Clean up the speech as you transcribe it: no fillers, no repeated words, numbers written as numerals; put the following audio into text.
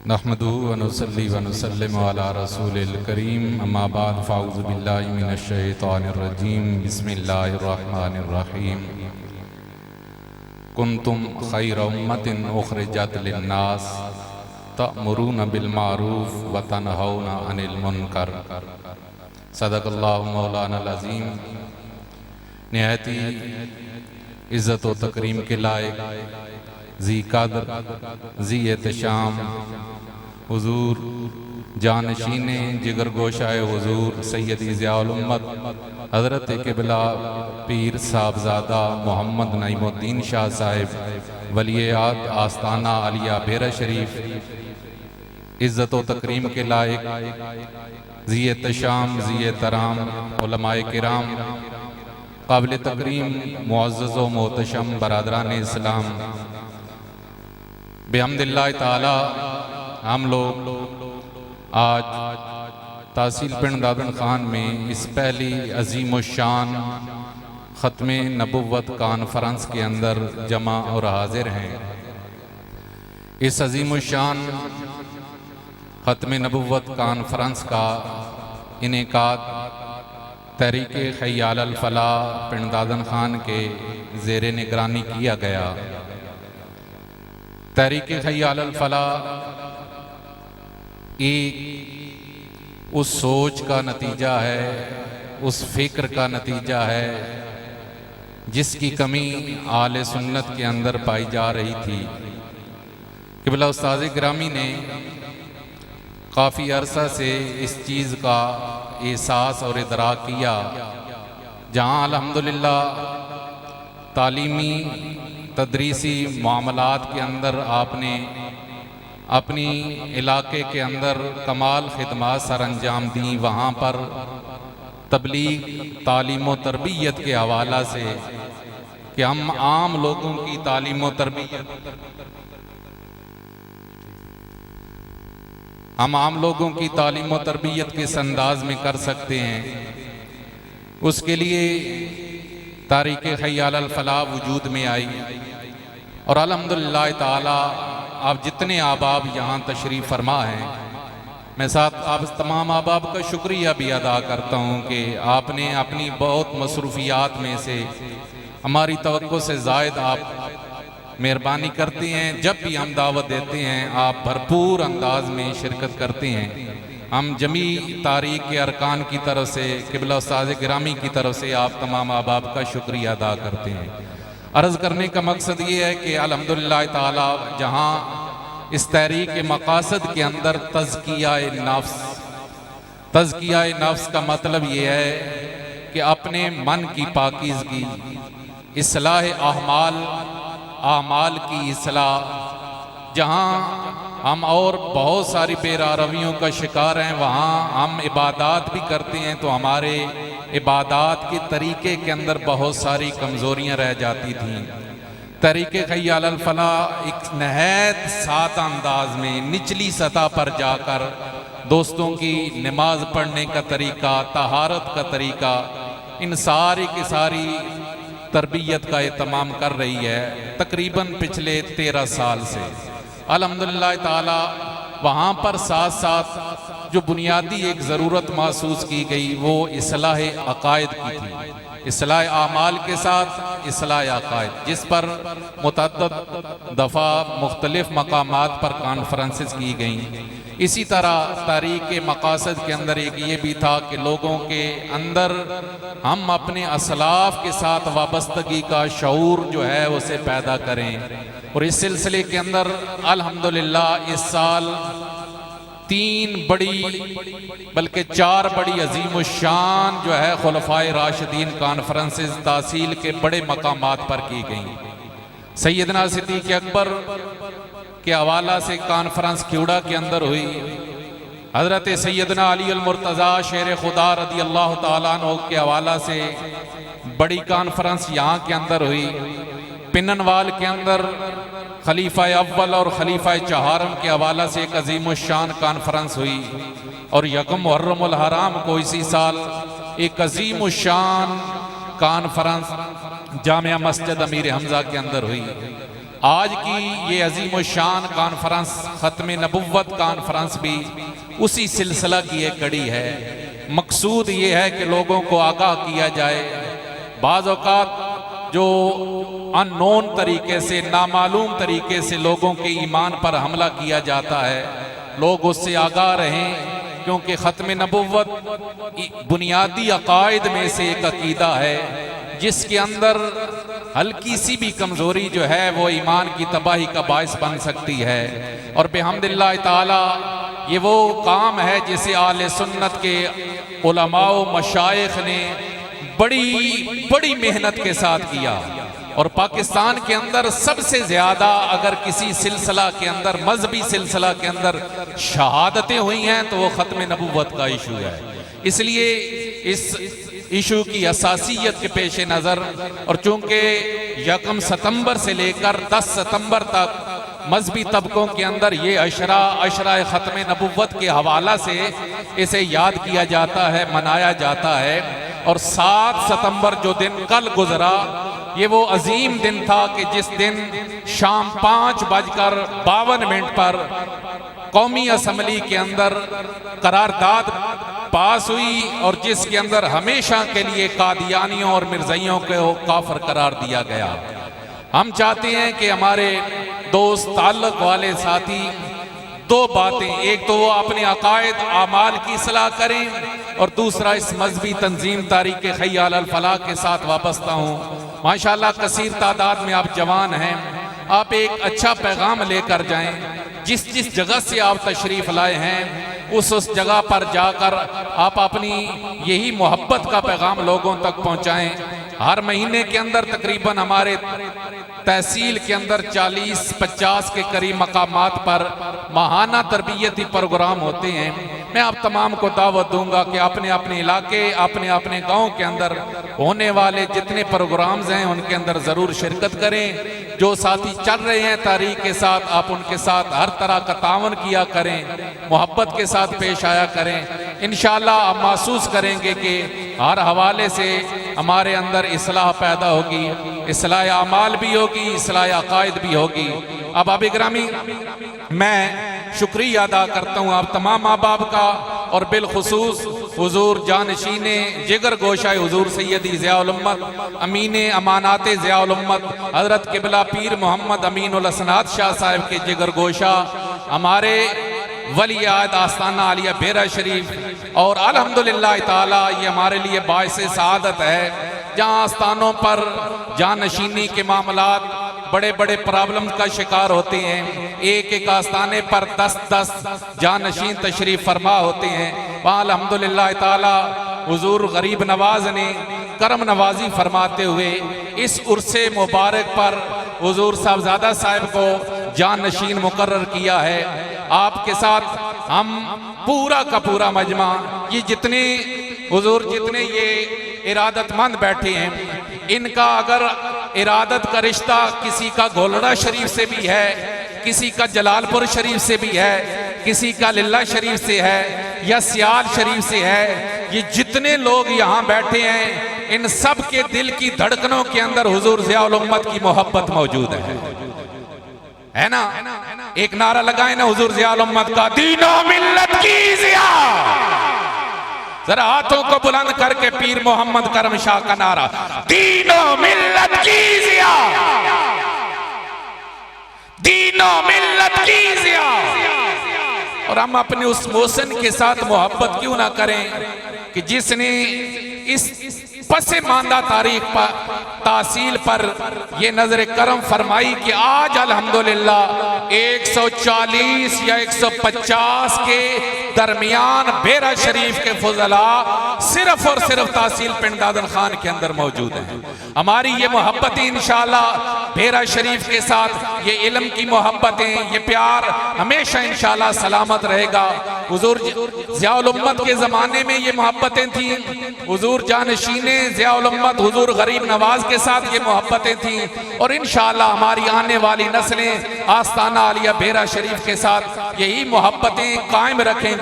नहमदुहु व नुसल्ली व नुसल्लिमु अला रसूलिल करीम अम्मा बाद फ़अऊज़ु बिल्लाहि मिनश शैतानिर रजीम बिस्मिल्लाहिर रहमानिर रहीम कुंतुम खैर उम्मतिन उखरिजत लिन्नास तअमुरूना बिल मारूफ व तनहौना अनिल मुनकर। सदक़ल्लाहु मौलानाल अज़ीम। निहायती इज़्ज़त व तकरीम के लायक जी कदर जी एहतशाम हुजूर जानशीने जिगर गोशाए हुजूर सैयदी ज़ियाउल उम्मत हज़रत क़िबला पीर साहबज़ादा मोहम्मद नईमुद्दीन शाह साहिब वलियात आस्ताना आलिया बेरा शरीफ, इज़्ज़त व तकरीम के लायक जी एहतशाम जी एहतराम उलमाए किराम, काबिल तकरीम मुअज़्ज़ज़ व मोहतशम बरादरान इस्लाम, बिहम्दिल्लाह ताला हम लोग आज तहसील पिंड दादन खान में इस पहली अजीम शान ख़त्मे नबुव्वत कॉन्फ्रेंस के अंदर जमा और हाजिर हैं। इस अजीम शान ख़त्मे नबुव्वत कॉन्फ्रेंस का इनेकाद तहरीके ख़याल अल फलाह पिंड दादन खान के ज़ेरे निगरानी किया गया। तहरीके ख़याल अल फलाह एक उस सोच का नतीजा है, उस फिक्र का नतीजा है जिसकी कमी आले सुन्नत के अंदर पाई जा रही थी। क़िबला उस्ताज़ गिरामी ने काफ़ी अरसा से इस चीज़ का एहसास और इदराक किया, जहाँ अल्हम्दुलिल्लाह तालीमी तदरीसी मामलात के अंदर आपने अपनी इलाके के अंदर कमाल खिदमात सर अंजाम दी। वहाँ पर तबलीग तालीम व तरबियत के हवाला से कि हम आम लोगों की तालीम व तरबियत किस अंदाज में कर सकते हैं, उसके लिए तारीक़ ख़याल अल फलाह वजूद में आई। और अल्हम्दुलिल्लाह ताला आप जितने आबाब यहाँ तशरीफ़ फरमा हैं, मैं साथ आप तमाम आबाब का शुक्रिया भी अदा करता हूँ कि आपने अपनी बहुत मसरूफ़ियात में से हमारी तवक्को से ज़ायद आप मेहरबानी करते हैं। जब भी हम दावत देते हैं आप भरपूर अंदाज में शिरकत करते हैं। हम जमी तारीख़ के अरकान की तरफ से, क़िबला उस्ताज़ गिरामी की तरफ से आप तमाम आबाब का शुक्रिया अदा करते हैं। अर्ज़ करने का मकसद ये है कि अल्हम्दुलिल्लाह ताला जहाँ इस तहरीक के मकासद के अंदर तज़किया-ए नफ्स का मतलब ये है कि अपने मन की पाकीज़गी, इस्लाह आमाल की इस्लाह। जहाँ हम और बहुत सारी बेरारवियों का शिकार हैं, वहाँ हम इबादात भी करते हैं तो हमारे इबादात के तरीके के अंदर बहुत सारी कमज़ोरियाँ रह जाती थीं। तहरीके ख़याल अल फलाह एक नहायत सादा अंदाज में निचली सतह पर जाकर दोस्तों की नमाज पढ़ने का तरीका, तहारत का तरीका, इन सारी की सारी तरबियत का एहतमाम कर रही है तकरीबन पिछले 13 साल से। अल्हम्दुलिल्लाह ताला वहाँ पर साथ साथ जो बुनियादी एक ज़रूरत महसूस की गई वो इस्लाह अकायद की थी। इस्लाह आमाल के साथ इस्लाह अकायद, जिस पर मुतअद्दिद दफ़ा मुख्तलिफ मकामात पर कॉन्फ्रेंसेस की गई। इसी तरह तारीख़ के मकासद के अंदर एक ये भी था कि लोगों के अंदर हम अपने असलाफ के साथ वाबस्तगी का शऊर जो है उसे पैदा करें। और इस सिलसिले के अंदर अल्हम्दुलिल्लाह इस साल 3 बड़ी बल्कि 4 बड़ी अजीम शान जो है खुलफाए राशिदीन कॉन्फ्रेंसेस तहसील के बड़े मकामात पर की गई। सैयदना सिद्दीक़ अकबर के हवाला से कॉन्फ्रेंस क्यूड़ा के अंदर हुई। हज़रत सैयदना अली अल मुर्तज़ा शेर खुदा रदी अल्लाह ताला अन्हु के हवाला से बड़ी कॉन्फ्रेंस यहाँ के अंदर हुई। पिन्ननवाल के अंदर खलीफा अव्वल और खलीफा चहारम के हवाला से एक अजीम शान कॉन्फ्रेंस हुई। और यकम मुहर्रमुल हराम को इसी साल एक अजीम शान कॉन्फ्रेंस जामिया मस्जिद अमीर हमजा के अंदर हुई। आज की ये अजीम शान कॉन्फ्रेंस ख़त्म नबुव्वत कॉन्फ्रेंस भी उसी सिलसिला की एक कड़ी है। मकसूद ये है कि लोगों को आगाह किया जाए। बाज़ औक़ात जो अननोन तरीके से, नामालूम तरीके से लोगों के ईमान पर हमला किया जाता है, लोग उससे आगाह रहें, क्योंकि ख़त्म नबुव्वत बुनियादी अकायद में से एक अकीदा है जिसके अंदर हल्की सी भी कमज़ोरी जो है वो ईमान की तबाही का बायस बन सकती है। और बिहम्दिल्लाह ताला ये वो काम है जिसे आले सुन्नत के उलमा व मशाइख ने बड़ी मेहनत के साथ किया। और पाकिस्तान के अंदर सबसे ज़्यादा अगर किसी सिलसिला के अंदर, मजहबी सिलसिला के अंदर शहादतें हुई हैं तो वो ख़त्म नबुव्वत का इशू है। इसलिए इस इशू की असासियत के पेश नज़र, और चूँकि 1 सितंबर से लेकर 10 सितंबर तक मजहबी तबकों के अंदर ये अशरा ख़त्म नबुव्वत के हवाला से इसे याद किया जाता है, मनाया जाता है। और 7 सितंबर जो दिन कल गुजरा, ये वो अजीम दिन था कि जिस दिन शाम 5:52 पर कौमी असम्बली के अंदर करारदाद पास हुई और जिसके अंदर हमेशा के लिए कादियानियों और मिर्ज़ाइयों को काफिर करार दिया गया। हम चाहते हैं कि हमारे दोस्त, ताल्लुक़ वाले साथी दो बातें, एक तो वो अपने अकायद आमाल की इस्लाह करें और दूसरा इस मजहबी तंजीम तारीक़ ख़याल अल फलाह के साथ वाबस्ता हूँ। माशाअल्लाह कसीर तादाद में आप जवान हैं, आप एक अच्छा पैगाम लेकर जाएं। जिस जगह से आप तशरीफ़ लाए हैं उस जगह पर जाकर आप अपनी यही मोहब्बत का पैगाम लोगों तक पहुँचाएँ। हर महीने के अंदर तकरीबन हमारे तहसील के अंदर 40-50 के करीब मकामात पर माहाना तरबियती प्रोग्राम होते हैं। मैं आप तमाम को दावत दूंगा कि अपने अपने इलाके, अपने अपने गांव के अंदर होने वाले जितने प्रोग्राम्स हैं उनके अंदर ज़रूर शिरकत करें। जो साथी चल रहे हैं तारीख के साथ, आप उनके साथ हर तरह का तावन किया करें, मोहब्बत के साथ पेश आया करें। इंशाअल्लाह आप महसूस करेंगे कि हर हवाले से हमारे अंदर इस्लाह पैदा होगी, इस्लाह आमाल भी होगी, इस्लाह अकायद भी होगी। अब आप इकरामी, मैं शुक्रिया अदा करता हूँ आप तमाम माँ बाप का, और बिलखुसूस हुजूर जानशीने जिगर गोशाए हुजूर सैयदी ज़ियाउल उम्मत अमीन अमानात ज़ियाउल उम्मत हज़रत क़िबला पीर मोहम्मद अमीनुल हसनात शाह साहब के जिगर गोशा हमारे वली आद आस्ताना आलिया बेरा शरीफ। और अल्हम्दुलिल्लाह ताला ये हमारे लिए बाइसे सआदत है जहाँ आस्थानों पर जानशीनी के मामलात बड़े बड़े प्रॉब्लम का शिकार होते हैं। एक आस्थाने पर 10-10 जानशीन तशरीफ फरमा होते हैं। वहाँ अल्हम्दुलिल्लाह ताला हुजूर गरीब नवाज ने करम नवाजी फरमाते हुए इस उर्से मुबारक पर हुजूर साहबजादा साहब को जानशीन मुकर्रर किया है। आपके साथ हम पूरा का पूरा मजमा, ये जितने हुजूर, जितने ये इरादतमंद बैठे हैं, इनका अगर इरादत का रिश्ता किसी का गोलड़ा शरीफ से भी है, किसी का जलालपुर शरीफ से भी है, किसी का लिल्ला शरीफ से है या सियाल शरीफ से है, ये जितने लोग यहाँ बैठे हैं इन सब के दिल की धड़कनों के अंदर हुजूर ज़ियाउल उम्मत की मोहब्बत मौजूद है ना? एक नारा लगाए ना हुजूर ज़ियाउल उम्मत का, दीनो मिल्लत की ज़िया। जरा हाथों को बुलंद करके पीर मोहम्मद करम शाह का नारा, दीनो मिल्लत की ज़िया, दीनो मिल्लत की ज़िया। और हम अपने उस मोहसिन के साथ मोहब्बत क्यों ना करें कि जिसने इस पसे मानदा तारीख पर तासील पर ये नजर करम फरमाई कि आज अल्हम्दुलिल्लाह 140 या 150 के दरमियान बेरा शरीफ के फुजला सिर्फ और सिर्फ तहसील पिंड दादन खान के अंदर मौजूद हैं। हमारी ये मोहब्बतें इंशाअल्लाह बेरा शरीफ के साथ, ये इल्म की मोहब्बतें, ये प्यार हमेशा इंशाअल्लाह सलामत रहेगा। हुजूर ज़ियाउल उम्मत के ज़माने में ये मोहब्बतें थीं, हुजूर जानशीने ज़ियाउल उम्मत हुजूर गरीब नवाज के साथ ये मोहब्बतें थीं, और इंशाअल्लाह हमारी आने वाली नस्लें आस्ताना आलिया बेरा शरीफ के साथ यही मोहब्बतें कायम रखेंगी।